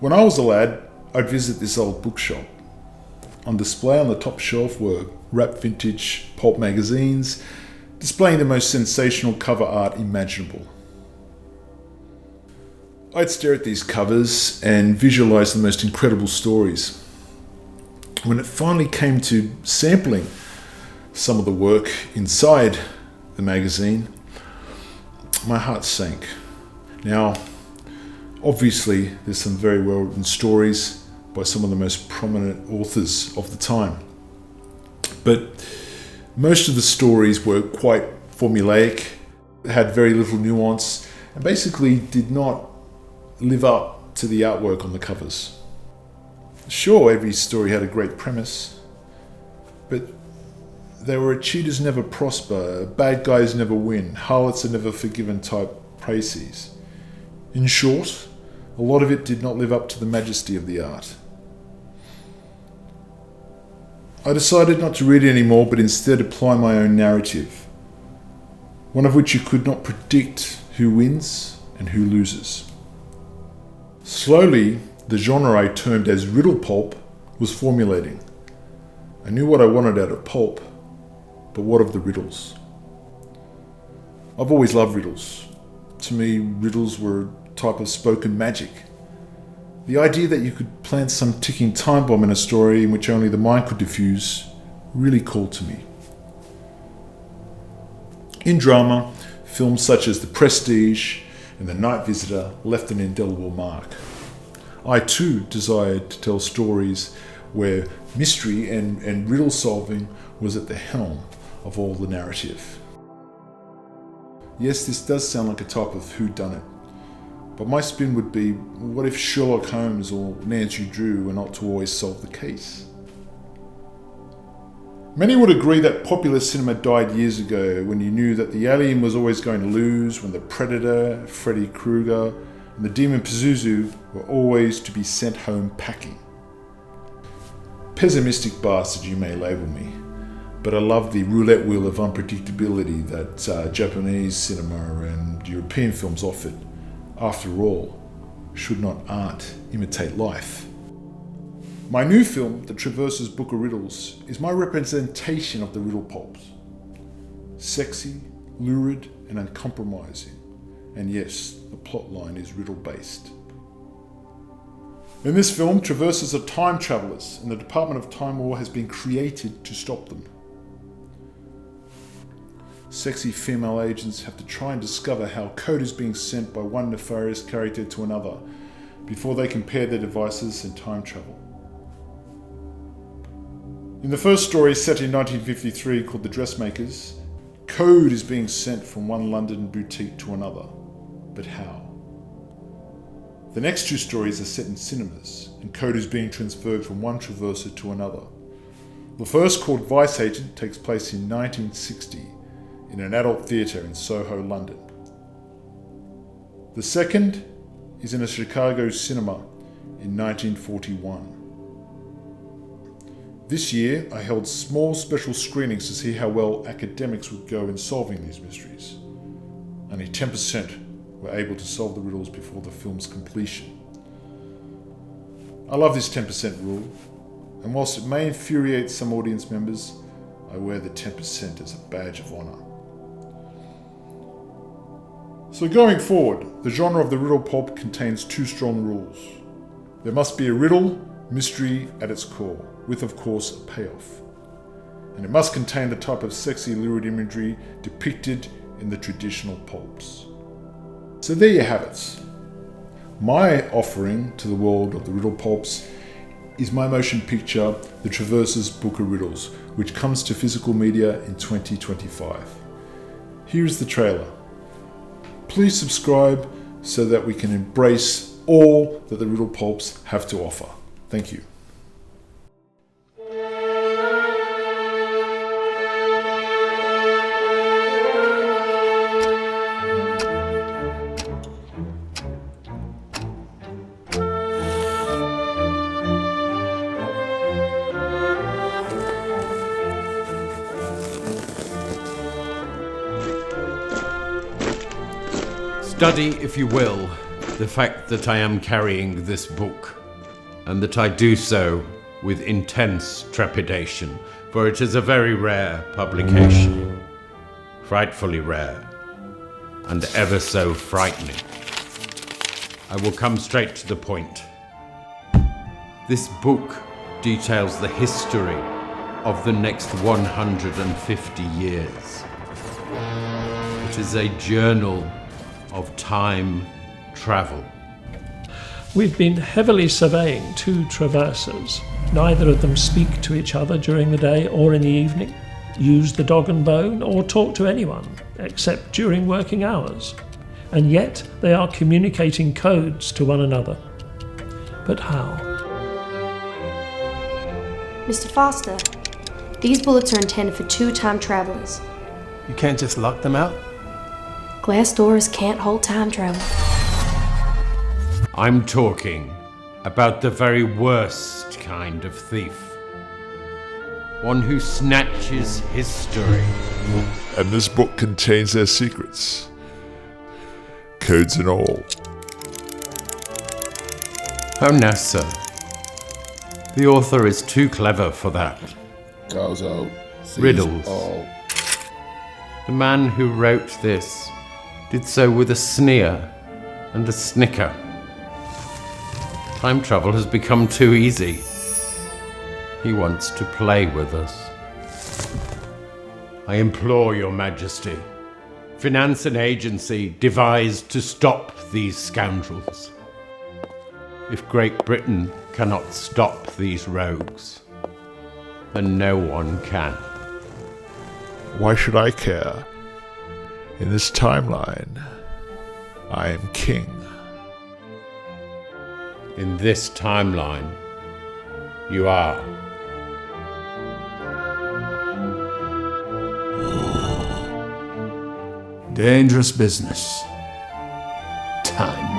When I was a lad, I'd visit this old bookshop. On display on the top shelf were wrapped vintage pulp magazines, displaying the most sensational cover art imaginable. I'd stare at these covers and visualize the most incredible stories. When it finally came to sampling some of the work inside the magazine, my heart sank. Now, obviously, there's some very well-written stories by some of the most prominent authors of the time. But most of the stories were quite formulaic, had very little nuance, and basically did not live up to the artwork on the covers. Sure, every story had a great premise, but they were a cheaters never prosper, bad guys never win, harlots are never forgiven type précis. In short, a lot of it did not live up to the majesty of the art. I decided not to read it anymore, but instead apply my own narrative, one of which you could not predict who wins and who loses. Slowly, the genre I termed as Riddle Pulp was formulating. I knew what I wanted out of pulp, but what of the riddles? I've always loved riddles. To me, riddles were a type of spoken magic. The idea that you could plant some ticking time bomb in a story in which only the mind could diffuse really called to me. In drama, films such as The Prestige and The Night Visitor left an indelible mark. I too desired to tell stories where mystery and riddle solving was at the helm of all the narrative. Yes, this does sound like a type of whodunit, but my spin would be, what if Sherlock Holmes or Nancy Drew were not to always solve the case? Many would agree that popular cinema died years ago when you knew that the alien was always going to lose, when the Predator, Freddy Krueger, and the Demon Pazuzu were always to be sent home packing. Pessimistic bastard you may label me, but I love the roulette wheel of unpredictability that Japanese cinema and European films offered. After all, should not art imitate life? My new film, The Traversers Book of Riddles, is my representation of the Riddle Pulps. Sexy, lurid, and uncompromising. And yes, the plotline is riddle-based. In this film, Traversers are time travelers, and the Department of Time War has been created to stop them. Sexy female agents have to try and discover how code is being sent by one nefarious character to another before they compare their devices and time travel. In the first story, set in 1953, called The Dressmakers, code is being sent from one London boutique to another. But how? The next two stories are set in cinemas, and code is being transferred from one traverser to another. The first, called Vice Agent, takes place in 1960 in an adult theatre in Soho, London. The second is in a Chicago cinema in 1941. This year, I held small special screenings to see how well academics would go in solving these mysteries. Only 10% were able to solve the riddles before the film's completion. I love this 10% rule, and whilst it may infuriate some audience members, I wear the 10% as a badge of honour. So going forward, the genre of the riddle pulp contains two strong rules. There must be a riddle, mystery at its core, with of course a payoff. And it must contain the type of sexy lurid imagery depicted in the traditional pulps. So there you have it. My offering to the world of the riddle pulps is my motion picture, The Traversers Book of Riddles, which comes to physical media in 2025. Here is the trailer. Please subscribe so that we can embrace all that the riddle pulps have to offer. Thank you. Study, if you will, the fact that I am carrying this book, and that I do so with intense trepidation, for it is a very rare publication, frightfully rare, and ever so frightening. I will come straight to the point. This book details the history of the next 150 years. It is a journal of time travel. We've been heavily surveying 2 traversers. Neither of them speak to each other during the day or in the evening, use the dog and bone, or talk to anyone, except during working hours. And yet they are communicating codes to one another. But how? Mr. Foster, these bullets are intended for 2 time travelers. You can't just lock them out? Glass doors can't hold time travel. I'm talking about the very worst kind of thief. One who snatches history. And this book contains their secrets. Codes and all. Oh no, sir. The author is too clever for that. Riddles. The man who wrote this did so with a sneer and a snicker. Time travel has become too easy. He wants to play with us. I implore your majesty, finance an agency devised to stop these scoundrels. If Great Britain cannot stop these rogues, then no one can. Why should I care? In this timeline, I am king. In this timeline, you are. Dangerous business. Time